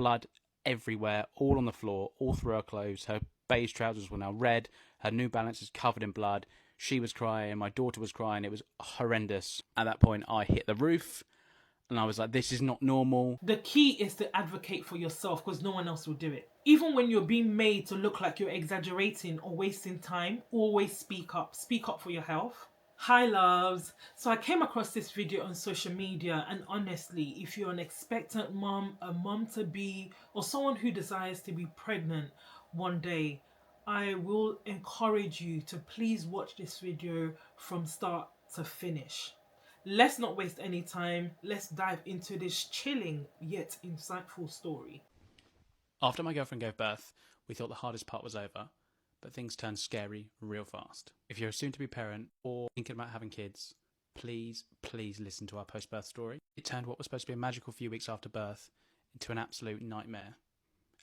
blood everywhere, all on the floor, all through her clothes. Her beige trousers were now red. Her New Balances covered in blood. She was crying. My daughter was crying. It was horrendous. At that point, I hit the roof. And I was like, this is not normal. The key is to advocate for yourself because no one else will do it. Even when you're being made to look like you're exaggerating or wasting time, always speak up. Speak up for your health. Hi loves. So I came across this video on social media, and honestly, if you're an expectant mom, a mom-to-be, or someone who desires to be pregnant one day, I will encourage you to please watch this video from start to finish. Let's not waste any time. Let's dive into this chilling yet insightful story. After my girlfriend gave birth, we thought the hardest part was over, but things turned scary real fast. If you're a soon-to-be parent or thinking about having kids, please listen to our post-birth story. It turned what was supposed to be a magical few weeks after birth into an absolute nightmare,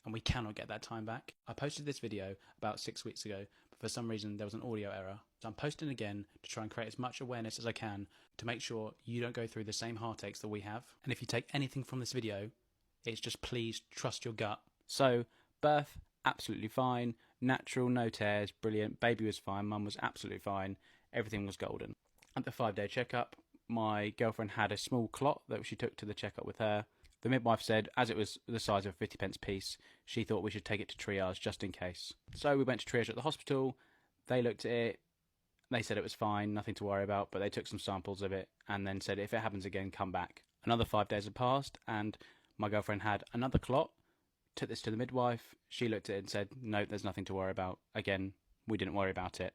and we cannot get that time back. I posted this video about 6 weeks ago, but for some reason there was an audio error. So I'm posting again to try and create as much awareness as I can to make sure you don't go through the same heartaches that we have. And if you take anything from this video, it's just please trust your gut. So, birth, absolutely fine. Natural, no tears, brilliant. Baby was fine. Mum was absolutely fine. Everything was golden. At the 5-day checkup, my girlfriend had a small clot that she took to the checkup with her. The midwife said, as it was the size of a 50p piece, she thought we should take it to triage just in case. So we went to triage at the hospital. They looked at it. They said it was fine, nothing to worry about, but they took some samples of it and then said, if it happens again, come back. Another 5 days had passed, and my girlfriend had another clot. Took this to the midwife. She looked at it and said, no, there's nothing to worry about. Again, we didn't worry about it.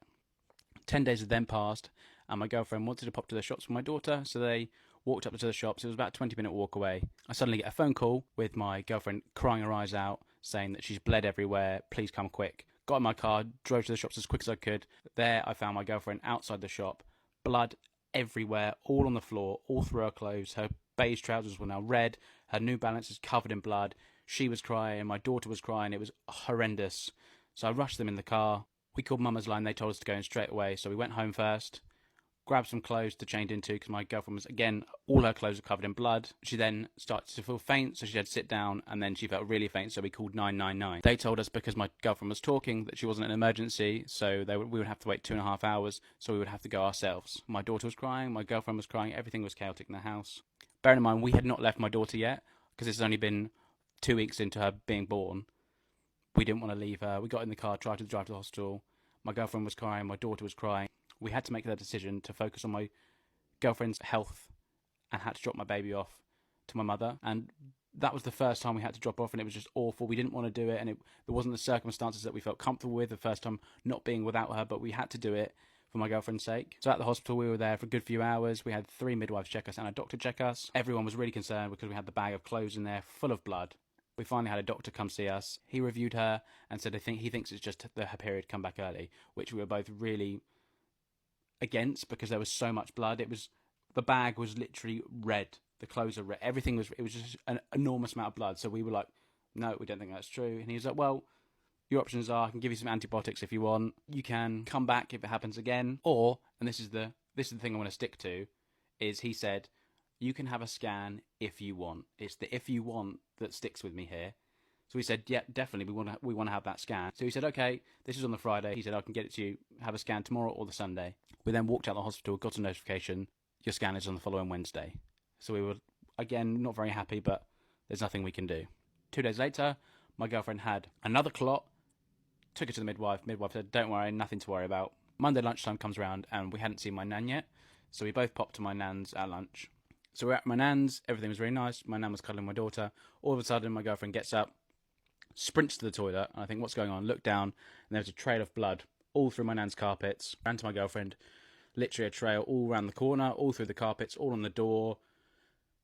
10 days had then passed, and my girlfriend wanted to pop to the shops with my daughter, so they walked up to the shops. It was about a 20-minute walk away. I suddenly get a phone call with my girlfriend crying her eyes out, saying that she's bled everywhere, please come quick. Got in my car, drove to the shops as quick as I could. There, I found my girlfriend outside the shop. Blood everywhere, all on the floor, all through her clothes. Her beige trousers were now red. Her New Balances covered in blood. She was crying. My daughter was crying. It was horrendous. So I rushed them in the car. We called Mama's Line. They told us to go in straight away. So we went home first, grabbed some clothes to change into because my girlfriend was, again, all her clothes were covered in blood. She then started to feel faint, so she had to sit down, and then she felt really faint, so we called 999. They told us because my girlfriend was talking that she wasn't an emergency, so we would have to wait 2.5 hours, so we would have to go ourselves. My daughter was crying, my girlfriend was crying, everything was chaotic in the house. Bearing in mind, we had not left my daughter yet, because it's only been 2 weeks into her being born. We didn't want to leave her. We got in the car, tried to drive to the hospital. My girlfriend was crying, my daughter was crying. We had to make that decision to focus on my girlfriend's health and had to drop my baby off to my mother. And that was the first time we had to drop off, and it was just awful. We didn't want to do it, and there wasn't the circumstances that we felt comfortable with the first time not being without her, but we had to do it for my girlfriend's sake. So at the hospital, we were there for a good few hours. We had 3 midwives check us and a doctor check us. Everyone was really concerned because we had the bag of clothes in there full of blood. We finally had a doctor come see us. He reviewed her and said he thinks it's just her period come back early, which we were both really against because there was so much blood. The bag was literally red. The clothes are red. It was just an enormous amount of blood. So we were like, no, we don't think that's true. And he was like, well, your options are, I can give you some antibiotics if you want. You can come back if it happens again. Or, and this is the thing I want to stick to, is he said, you can have a scan if you want. It's the if you want that sticks with me here. So we said, yeah, definitely, we want to have that scan. So he said, okay, this is on the Friday. He said, I can get it to you, have a scan tomorrow or the Sunday. We then walked out of the hospital, got a notification, your scan is on the following Wednesday. So we were, again, not very happy, but there's nothing we can do. 2 days later, my girlfriend had another clot, took it to the midwife. Midwife said, don't worry, nothing to worry about. Monday lunchtime comes around, and we hadn't seen my nan yet, so we both popped to my nan's at lunch. So we're at my nan's, everything was really nice. My nan was cuddling my daughter. All of a sudden, my girlfriend gets up, sprints to the toilet, and I think, what's going on? Look down, and there was a trail of blood all through my nan's carpets. Ran to my girlfriend, literally a trail all around the corner, all through the carpets, all on the door.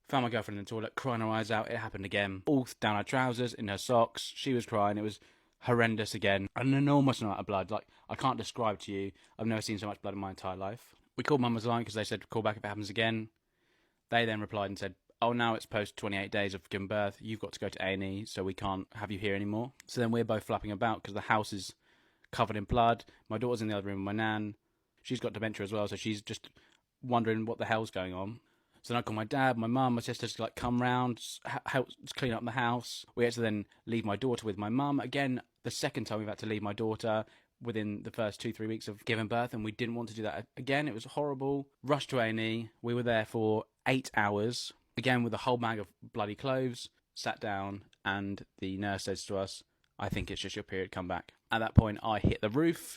Found my girlfriend in the toilet, crying her eyes out. It happened again. All down her trousers, in her socks. She was crying. It was horrendous again. An enormous amount of blood. Like, I can't describe to you. I've never seen so much blood in my entire life. We called Mama's Line because they said, call back if it happens again. They then replied and said, oh, now it's post 28 days of giving birth. You've got to go to A&E, so we can't have you here anymore. So then we're both flapping about because the house is covered in blood. My daughter's in the other room with my nan. She's got dementia as well, so she's just wondering what the hell's going on. So then I called my dad, my mum, my sister to like come round, help clean up the house. We had to then leave my daughter with my mum. Again, the second time we've had to leave my daughter within the first 2-3 weeks of giving birth, and we didn't want to do that again. It was horrible. Rushed to A&E. We were there for 8 hours, again with a whole bag of bloody clothes. Sat down, and the nurse says to us, "I think it's just your period, come back." At that point, I hit the roof,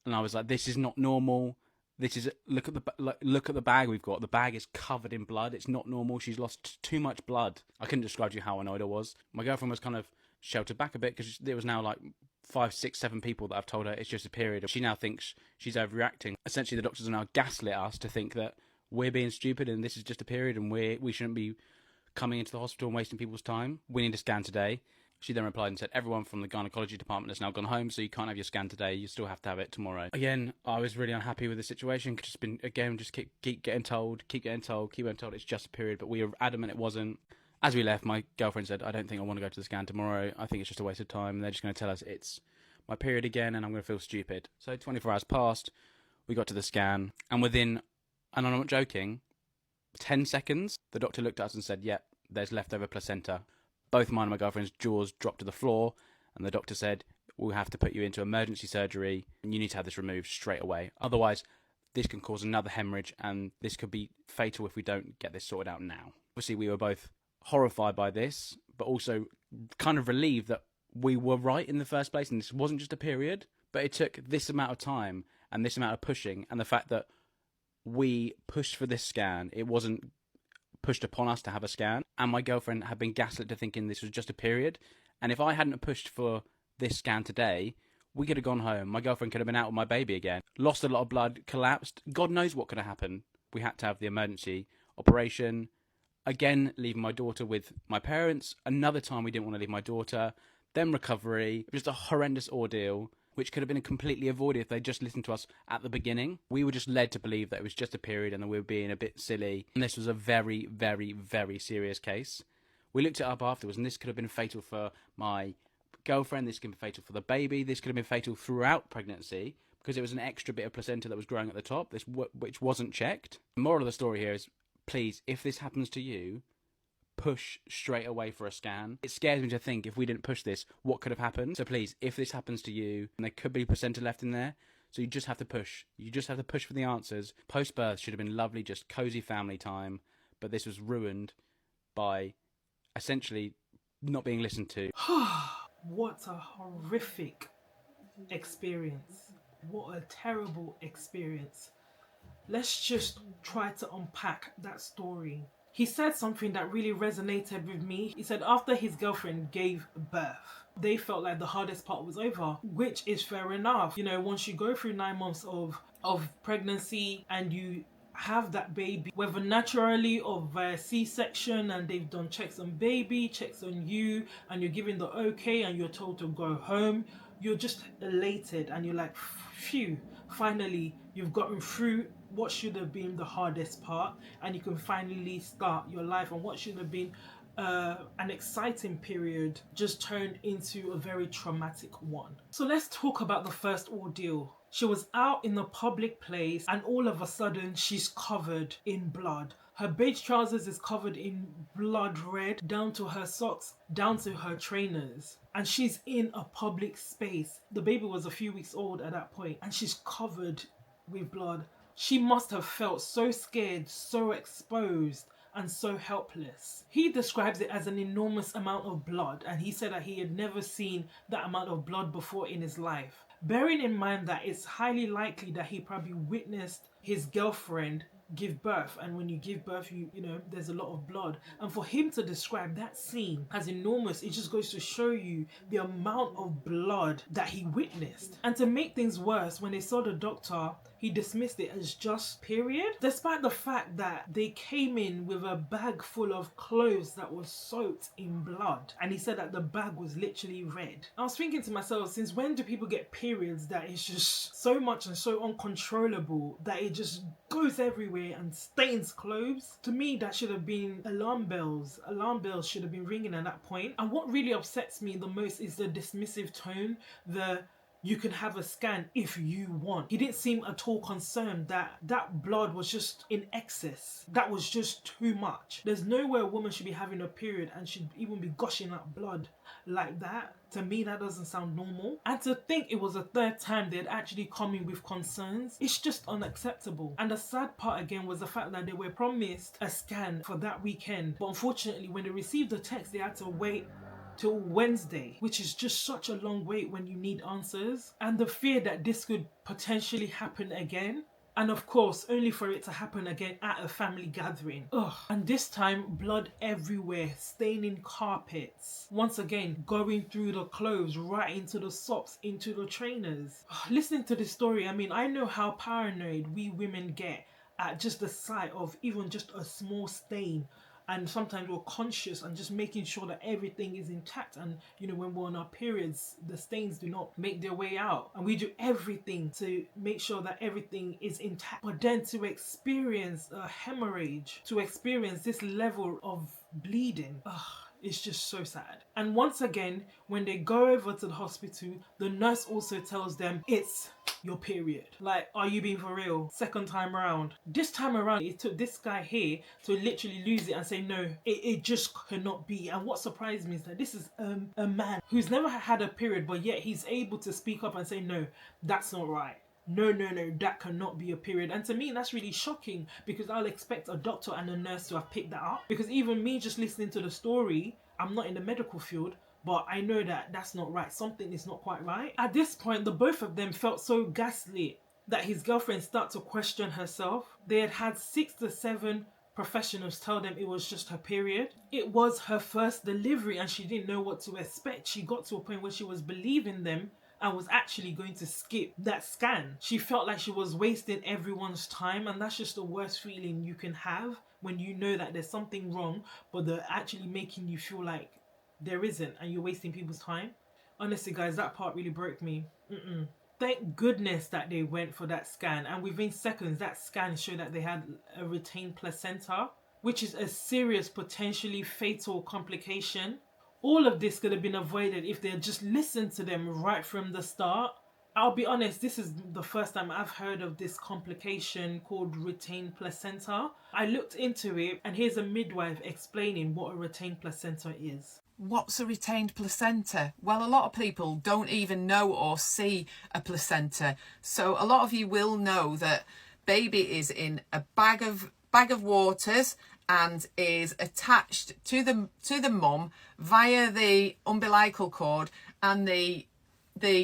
and I was like, "This is not normal. This is look at the bag we've got. The bag is covered in blood. It's not normal. She's lost too much blood." I couldn't describe to you how annoyed I was. My girlfriend was kind of sheltered back a bit because there was now like 5, 6, 7 people that have told her it's just a period. She now thinks she's overreacting. Essentially, the doctors are now gaslit us to think that we're being stupid and this is just a period and we shouldn't be coming into the hospital and wasting people's time. We need a scan today. She then replied and said, "Everyone from the gynecology department has now gone home, so you can't have your scan today. You still have to have it tomorrow." Again, I was really unhappy with the situation. Just keep getting told it's just a period, but we were adamant it wasn't. As we left, my girlfriend said, "I don't think I want to go to the scan tomorrow. I think it's just a waste of time. They're just going to tell us it's my period again, and I'm going to feel stupid." So 24 hours passed. We got to the scan, and within, and I'm not joking, 10 seconds, the doctor looked at us and said, "Yep, there's leftover placenta." Both mine and my girlfriend's jaws dropped to the floor, and the doctor said, "We'll have to put you into emergency surgery, and you need to have this removed straight away. Otherwise, this can cause another hemorrhage, and this could be fatal if we don't get this sorted out now." Obviously, we were both horrified by this, but also kind of relieved that we were right in the first place, and this wasn't just a period, but it took this amount of time and this amount of pushing, and the fact that we pushed for this scan. It wasn't pushed upon us to have a scan, and my girlfriend had been gaslit to thinking this was just a period, and if I hadn't pushed for this scan today, we could have gone home. My girlfriend could have been out with my baby again, lost a lot of blood, collapsed. God knows what could have happened. We had to have the emergency operation. Again, leaving my daughter with my parents. Another time we didn't want to leave my daughter. Then recovery. Just a horrendous ordeal, which could have been completely avoided if they just listened to us at the beginning. We were just led to believe that it was just a period and that we were being a bit silly. And this was a very, very, very serious case. We looked it up afterwards, and this could have been fatal for my girlfriend. This could have been fatal for the baby. This could have been fatal throughout pregnancy because it was an extra bit of placenta that was growing at the top, which wasn't checked. The moral of the story here is, please, if this happens to you, push straight away for a scan. It scares me to think if we didn't push this, what could have happened. So please, if this happens to you, and there could be placenta left in there, so you just have to push. You just have to push for the answers. Post-birth should have been lovely, just cozy family time, but this was ruined by essentially not being listened to. What a horrific experience. What a terrible experience. Let's just try to unpack that story. He said something that really resonated with me. He said after his girlfriend gave birth, they felt like the hardest part was over, which is fair enough. You know, once you go through 9 months of pregnancy and you have that baby, whether naturally or via C-section, and they've done checks on baby, checks on you, and you're given the okay and you're told to go home, you're just elated and you're like, phew, finally you've gotten through what should have been the hardest part, and you can finally start your life. And what should have been an exciting period just turned into a very traumatic one. So let's talk about the first ordeal. She was out in the public place, and all of a sudden she's covered in blood. Her beige trousers is covered in blood red, down to her socks, down to her trainers. And she's in a public space. The baby was a few weeks old at that point, and she's covered with blood. She must have felt so scared, so exposed, and so helpless. He describes it as an enormous amount of blood, and he said that he had never seen that amount of blood before in his life. Bearing in mind that it's highly likely that he probably witnessed his girlfriend give birth, and when you give birth, you know there's a lot of blood, and for him to describe that scene as enormous, it just goes to show you the amount of blood that he witnessed. And to make things worse, when they saw the doctor, he dismissed it as just period, despite the fact that they came in with a bag full of clothes that was soaked in blood, and he said that the bag was literally red. I was thinking to myself, since when do people get periods that is just so much and so uncontrollable that it just goes everywhere and stains clothes? To me, that should have been alarm bells. Alarm bells should have been ringing at that point. And what really upsets me the most is the dismissive tone, the you can have a scan if you want. He didn't seem at all concerned that that blood was just in excess. That was just too much. There's no way a woman should be having a period and should even be gushing up blood like that. To me, that doesn't sound normal. And to think it was a third time they'd actually come in with concerns, it's just unacceptable. And the sad part again was the fact that they were promised a scan for that weekend. But unfortunately, when they received the text, they had to wait till Wednesday, which is just such a long wait when you need answers. And the fear that this could potentially happen again. And of course, only for it to happen again at a family gathering. Ugh. And this time, blood everywhere, staining carpets. Once again, going through the clothes, right into the socks, into the trainers. Ugh. Listening to this story, I mean, I know how paranoid we women get at just the sight of even just a small stain. And sometimes we're conscious and just making sure that everything is intact. And, you know, when we're on our periods, the stains do not make their way out. And we do everything to make sure that everything is intact. But then to experience a hemorrhage, to experience this level of bleeding, it's just so sad. And once again, when they go over to the hospital, the nurse also tells them it's your period. Like, are you being for real? Second time around. This time around, it took this guy here to literally lose it and say, no, it just cannot be. And what surprised me is that this is a man who's never had a period, but yet he's able to speak up and say, no, that's not right. No, that cannot be a period. And to me, that's really shocking, because I'll expect a doctor and a nurse to have picked that up. Because even me just listening to the story, I'm not in the medical field, but I know that that's not right. Something is not quite right. At this point, the both of them felt so gaslit that his girlfriend started to question herself. They had 6 to 7 professionals tell them it was just her period. It was her first delivery and she didn't know what to expect. She got to a point where she was believing them and was actually going to skip that scan. She felt like she was wasting everyone's time, and that's just the worst feeling you can have when you know that there's something wrong, but they're actually making you feel like there isn't, and you're wasting people's time. Honestly, guys, that part really broke me. Thank goodness that they went for that scan, and within seconds, that scan showed that they had a retained placenta, which is a serious, potentially fatal complication. All of this could have been avoided if they had just listened to them right from the start. I'll be honest, this is the first time I've heard of this complication called retained placenta. I looked into it, and here's a midwife explaining what a retained placenta is. What's a retained placenta? Well, a lot of people don't even know or see a placenta. So a lot of you will know that baby is in a bag of waters and is attached to the mum via the umbilical cord, and the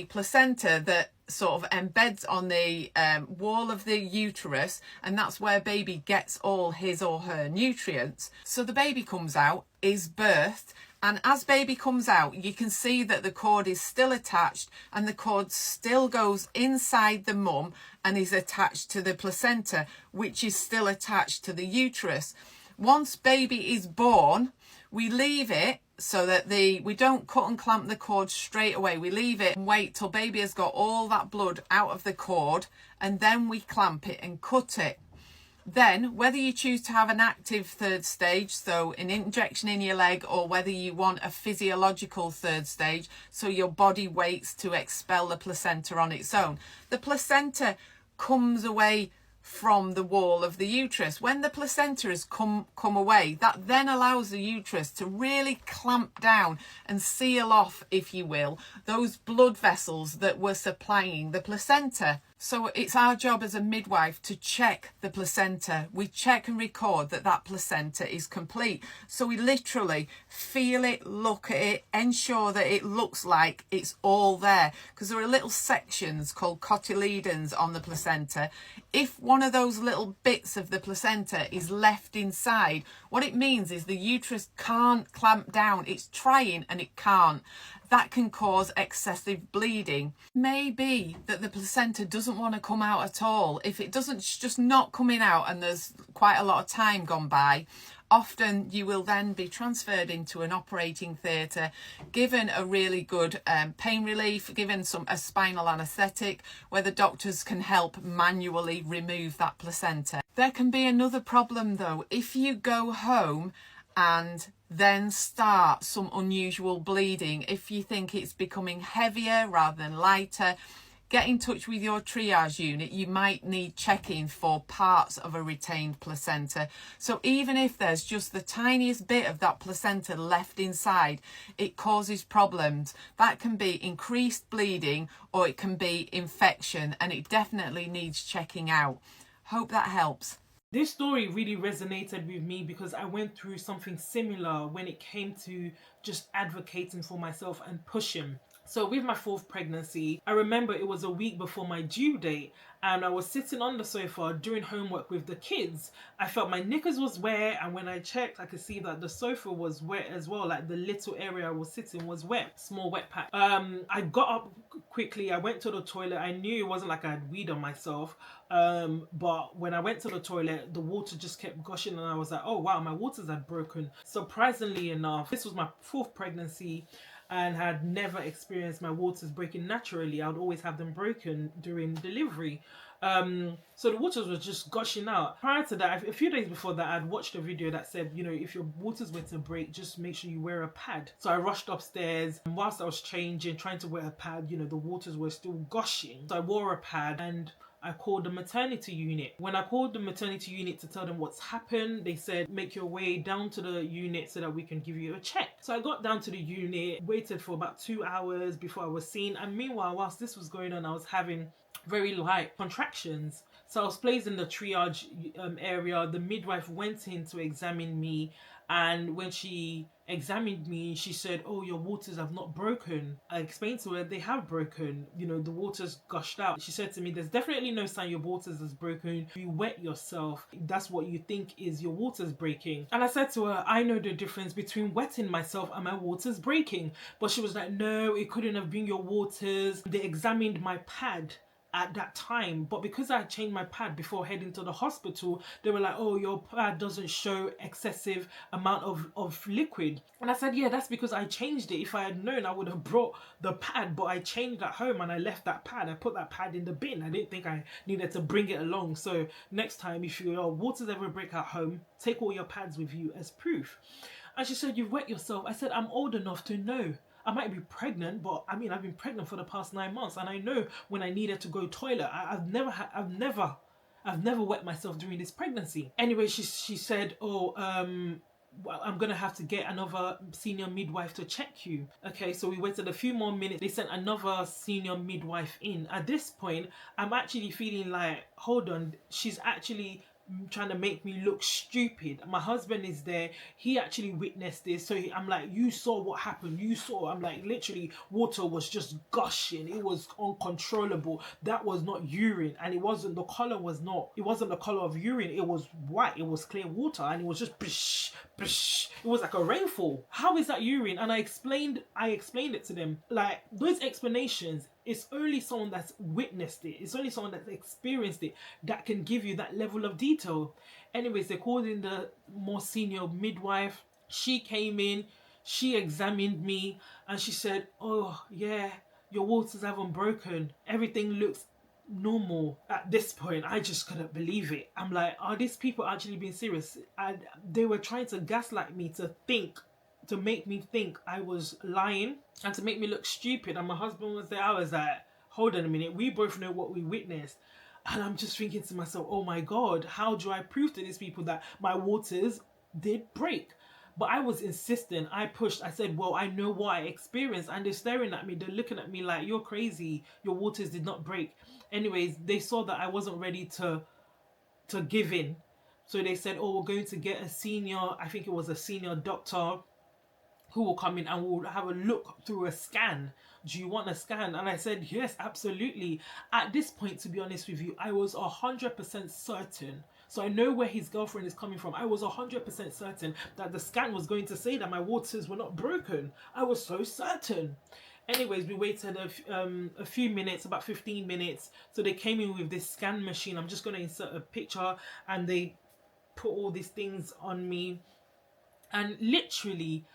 placenta that sort of embeds on the wall of the uterus, and that's where baby gets all his or her nutrients. So the baby comes out, is birthed, and as baby comes out, you can see that the cord is still attached, and the cord still goes inside the mum and is attached to the placenta, which is still attached to the uterus. Once baby is born, we leave it so that we don't cut and clamp the cord straight away. We leave it and wait till baby has got all that blood out of the cord, and then we clamp it and cut it. Then, whether you choose to have an active third stage, so an injection in your leg, or whether you want a physiological third stage, so your body waits to expel the placenta on its own, the placenta comes away from the wall of the uterus. When the placenta has come away, that then allows the uterus to really clamp down and seal off, if you will, those blood vessels that were supplying the placenta. So it's our job as a midwife to check the placenta. We check and record that that placenta is complete. So we literally feel it, look at it, ensure that it looks like it's all there. Because there are little sections called cotyledons on the placenta. If one of those little bits of the placenta is left inside, what it means is the uterus can't clamp down. It's trying and it can't. That can cause excessive bleeding. Maybe that the placenta doesn't want to come out at all. If it doesn't, just not coming out and there's quite a lot of time gone by, often you will then be transferred into an operating theatre, given a really good pain relief, given a spinal anaesthetic, where the doctors can help manually remove that placenta. There can be another problem though. If you go home and then start some unusual bleeding. If you think it's becoming heavier rather than lighter, get in touch with your triage unit. You might need checking for parts of a retained placenta. So even if there's just the tiniest bit of that placenta left inside, it causes problems. That can be increased bleeding or it can be infection, and it definitely needs checking out. Hope that helps. This story really resonated with me because I went through something similar when it came to just advocating for myself and pushing. So with my fourth pregnancy, I remember it was a week before my due date and I was sitting on the sofa doing homework with the kids. I felt my knickers was wet, and when I checked, I could see that the sofa was wet as well. Like the little area I was sitting was wet, small wet patch. I got up quickly, I went to the toilet. I knew it wasn't like I had weed on myself, but when I went to the toilet, the water just kept gushing and I was like, oh wow, my waters had broken. Surprisingly enough, this was my fourth pregnancy and had never experienced my waters breaking naturally. I would always have them broken during delivery. So the waters were just gushing out. Prior to that, a few days before that, I'd watched a video that said, you know, if your waters were to break, just make sure you wear a pad. So I rushed upstairs, and whilst I was changing, trying to wear a pad, you know, the waters were still gushing. So I wore a pad and I called the maternity unit. When I called the maternity unit to tell them what's happened, they said, make your way down to the unit so that we can give you a check. So I got down to the unit, waited for about 2 hours before I was seen. And meanwhile, whilst this was going on, I was having very light contractions. So I was placed in the triage area. The midwife went in to examine me, and when she examined me, she said, oh, your waters have not broken. I explained to her they have broken. You know, the waters gushed out. She said to me, there's definitely no sign your waters has broken. You wet yourself. That's what you think is your waters breaking. And I said to her, I know the difference between wetting myself and my waters breaking. But she was like, no, it couldn't have been your waters. They examined my pad at that time, but because I changed my pad before heading to the hospital, they were like, oh, your pad doesn't show excessive amount of liquid. And I said, yeah, that's because I changed it. If I had known, I would have brought the pad, but I changed at home and I left that pad. I put that pad in the bin. I didn't think I needed to bring it along. So next time, if your waters ever break at home, take all your pads with you as proof. And she said, you've wet yourself. I said, I'm old enough to know. I might be pregnant, but I mean, I've been pregnant for the past 9 months, and I know when I needed to go toilet. I've never wet myself during this pregnancy. Anyway, she said, oh, well, I'm gonna have to get another senior midwife to check you. Okay, so we waited a few more minutes. They sent another senior midwife in. At this point, I'm actually feeling like, hold on, she's actually trying to make me look stupid. My husband is there. He actually witnessed this. So I'm like, you saw what happened. You saw. I'm like, literally, water was just gushing. It was uncontrollable. That was not urine. And it wasn't, the color was not, it wasn't the color of urine. It was white. It was clear water. And it was just bish, bish. It was like a rainfall. How is that urine? And I explained it to them. Like, those explanations, it's only someone that's witnessed it. It's only someone that's experienced it that can give you that level of detail. Anyways, they called in the more senior midwife. She came in, she examined me, and she said, oh yeah, your waters haven't broken. Everything looks normal. At this point, I just couldn't believe it. I'm like, are these people actually being serious? And they were trying to gaslight me to make me think I was lying and to make me look stupid. And my husband was there. I was like, hold on a minute, we both know what we witnessed. And I'm just thinking to myself, oh my God, how do I prove to these people that my waters did break? But I was insistent. I pushed. I said, well, I know what I experienced. And they're staring at me. They're looking at me like, you're crazy. Your waters did not break. Anyways, they saw that I wasn't ready to give in. So they said, oh, we're going to get a senior, I think it was a senior doctor, who will come in and we'll have a look through a scan. Do you want a scan? And I said, yes, absolutely. At this point, to be honest with you, I was 100% certain. So I know where his girlfriend is coming from. I was 100% certain that the scan was going to say that my waters were not broken. I was so certain. Anyways, we waited a few minutes, about 15 minutes. So they came in with this scan machine. I'm just going to insert a picture, and they put all these things on me. And literally,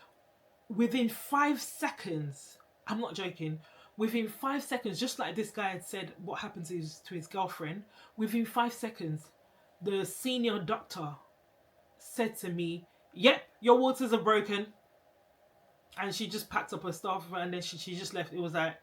within 5 seconds, I'm not joking, within 5 seconds, just like this guy had said what happened to his girlfriend, within 5 seconds, the senior doctor said to me, yep, your waters are broken. And she just packed up her stuff and then she just left. It was like,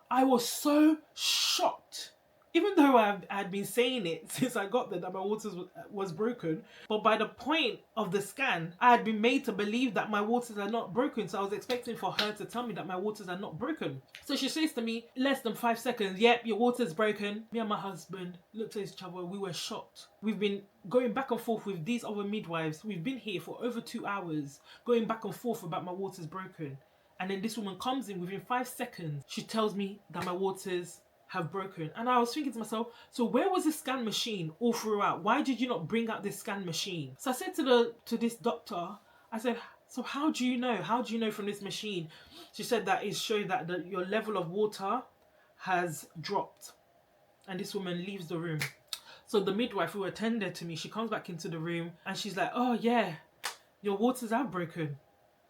I was so shocked. Even though I had been saying it since I got there that my waters was broken, but by the point of the scan, I had been made to believe that my waters are not broken. So I was expecting for her to tell me that my waters are not broken. So she says to me, less than 5 seconds, yep, your water's broken. Me and my husband looked at each other. We were shocked. We've been going back and forth with these other midwives. We've been here for over 2 hours, going back and forth about my water's broken. And then this woman comes in within 5 seconds. She tells me that my waters have broken. And I was thinking to myself, so where was the scan machine all throughout? Why did you not bring out this scan machine? So I said to this doctor, I said, so how do you know? How do you know from this machine? She said that it showed that your level of water has dropped. And this woman leaves the room. So the midwife who attended to me, she comes back into the room and she's like, oh yeah, your waters have broken.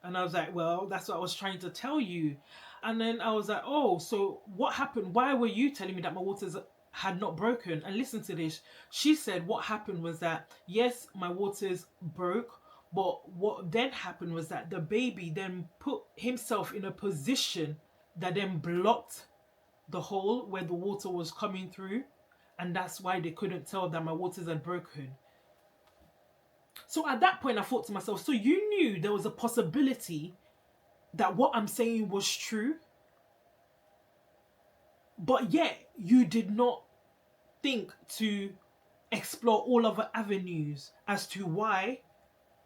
And I was like, well, that's what I was trying to tell you. And then I was like, oh, so what happened? Why were you telling me that my waters had not broken? And listen to this. She said what happened was that, yes, my waters broke. But what then happened was that the baby then put himself in a position that then blocked the hole where the water was coming through. And that's why they couldn't tell that my waters had broken. So at that point, I thought to myself, so you knew there was a possibility that what I'm saying was true, but yet you did not think to explore all other avenues as to why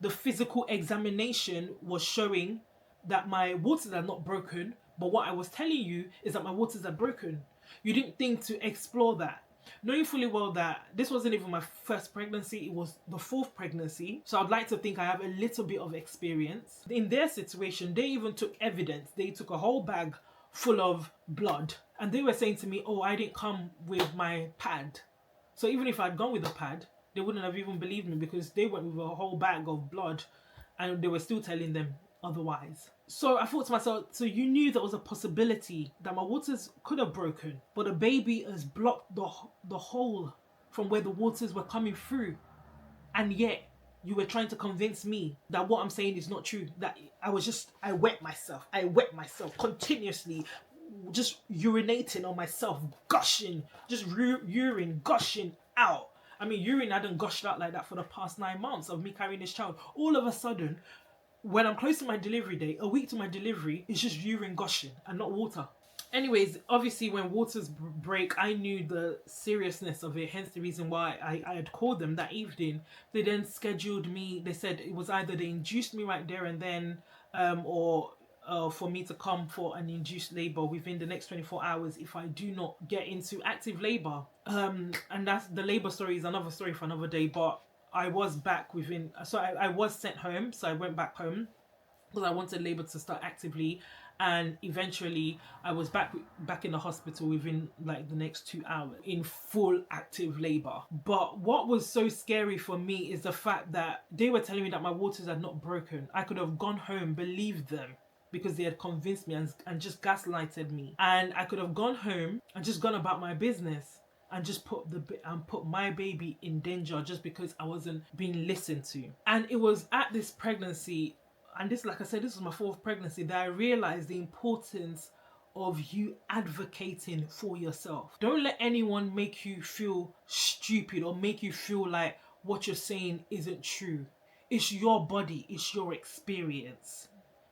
the physical examination was showing that my waters are not broken, but what I was telling you is that my waters are broken. You didn't think to explore that. Knowing fully well that this wasn't even my first pregnancy, it was the 4th pregnancy. So I'd like to think I have a little bit of experience. In their situation, they even took evidence. They took a whole bag full of blood. And they were saying to me, oh, I didn't come with my pad. So even if I'd gone with a pad, they wouldn't have even believed me because they went with a whole bag of blood and they were still telling them otherwise. So I thought to myself, so you knew there was a possibility that my waters could have broken, but the baby has blocked the hole from where the waters were coming through. And yet you were trying to convince me that what I'm saying is not true. That I wet myself continuously, just urinating on myself, gushing, just urine gushing out. I mean, urine hadn't gushed out like that for the past 9 months of me carrying this child. All of a sudden, when I'm close to my delivery date, a week to my delivery, it's just urine gushing and not water. Anyways, obviously when waters break, I knew the seriousness of it, hence the reason why I had called them that evening. They then scheduled me, they said it was either they induced me right there and then, or for me to come for an induced labour within the next 24 hours if I do not get into active labour. And that's the labour story is another story for another day, but I was back within, so I was sent home, so I went back home because I wanted labour to start actively, and eventually I was back in the hospital within like the next 2 hours in full active labour. But what was so scary for me is the fact that they were telling me that my waters had not broken. I could have gone home, believed them, because they had convinced me and just gaslighted me, and I could have gone home and just gone about my business and just put my baby in danger just because I wasn't being listened to. And it was at this pregnancy, and this, like I said, this was my 4th pregnancy, that I realized the importance of you advocating for yourself. Don't let anyone make you feel stupid or make you feel like what you're saying isn't true. It's your body, it's your experience.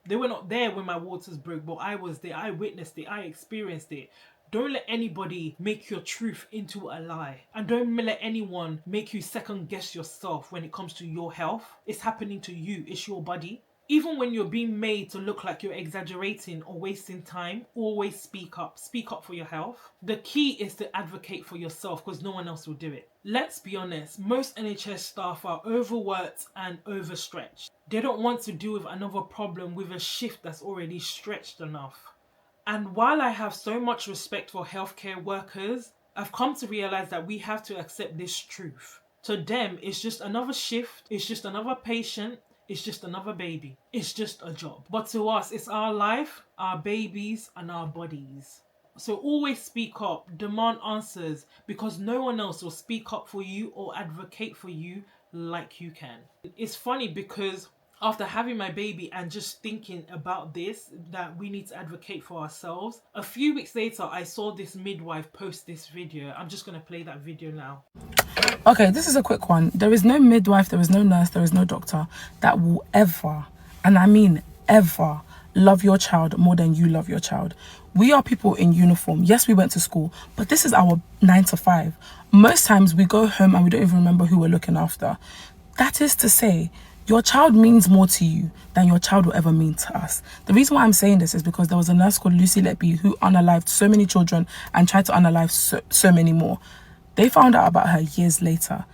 They were not there when my waters broke, but I was there. I witnessed it. I experienced it. Don't let anybody make your truth into a lie. And don't let anyone make you second guess yourself when it comes to your health. It's happening to you. It's your body. Even when you're being made to look like you're exaggerating or wasting time, always speak up. Speak up for your health. The key is to advocate for yourself because no one else will do it. Let's be honest, most NHS staff are overworked and overstretched. They don't want to deal with another problem with a shift that's already stretched enough. And while I have so much respect for healthcare workers, I've come to realize that we have to accept this truth. To them, it's just another shift, it's just another patient, it's just another baby, it's just a job. But to us, it's our life, our babies, and our bodies. So always speak up, demand answers, because no one else will speak up for you or advocate for you like you can. It's funny because after having my baby and just thinking about this, that we need to advocate for ourselves, a few weeks later I saw this midwife post this video. I'm just going to play that video now. Okay, this is a quick one. There is no midwife, there is no nurse, there is no doctor that will ever, and I mean ever, love your child more than you love your child. We are people in uniform. Yes, we went to school, but this is our 9 to 5. Most times we go home and we don't even remember who we're looking after. That is to say, your child means more to you than your child will ever mean to us. The reason why I'm saying this is because there was a nurse called Lucy Letby who unalived so many children and tried to unalive so many more. They found out about her years later.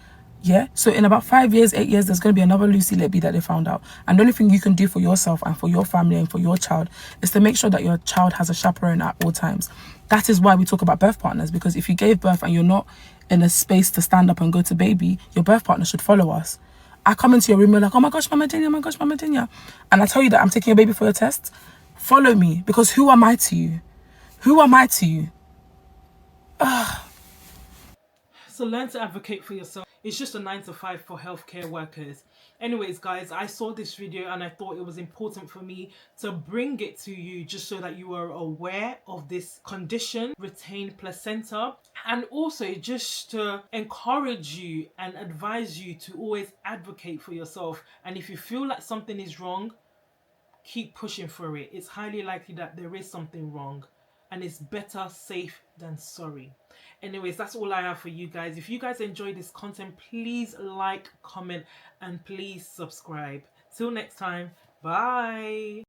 Yeah, so in about 5 years, 8 years, there's going to be another Lucy Letby that they found out. And the only thing you can do for yourself and for your family and for your child is to make sure that your child has a chaperone at all times. That is why we talk about birth partners, because if you gave birth and you're not in a space to stand up and go to baby, your birth partner should follow us. I come into your room, you're like, oh my gosh, Mama Dinya, oh my gosh, Mama Dinya. And I tell you that I'm taking your baby for your test. Follow me, because who am I to you? Who am I to you? So learn to advocate for yourself. It's just a 9 to 5 for healthcare workers. Anyways, guys, I saw this video and I thought it was important for me to bring it to you just so that you are aware of this condition, retained placenta, and also just to encourage you and advise you to always advocate for yourself. And if you feel like something is wrong, keep pushing for it. It's highly likely that there is something wrong, and it's better safe than sorry. Anyways, that's all I have for you guys. If you guys enjoy this content, please like, comment, and please subscribe. Till next time, bye.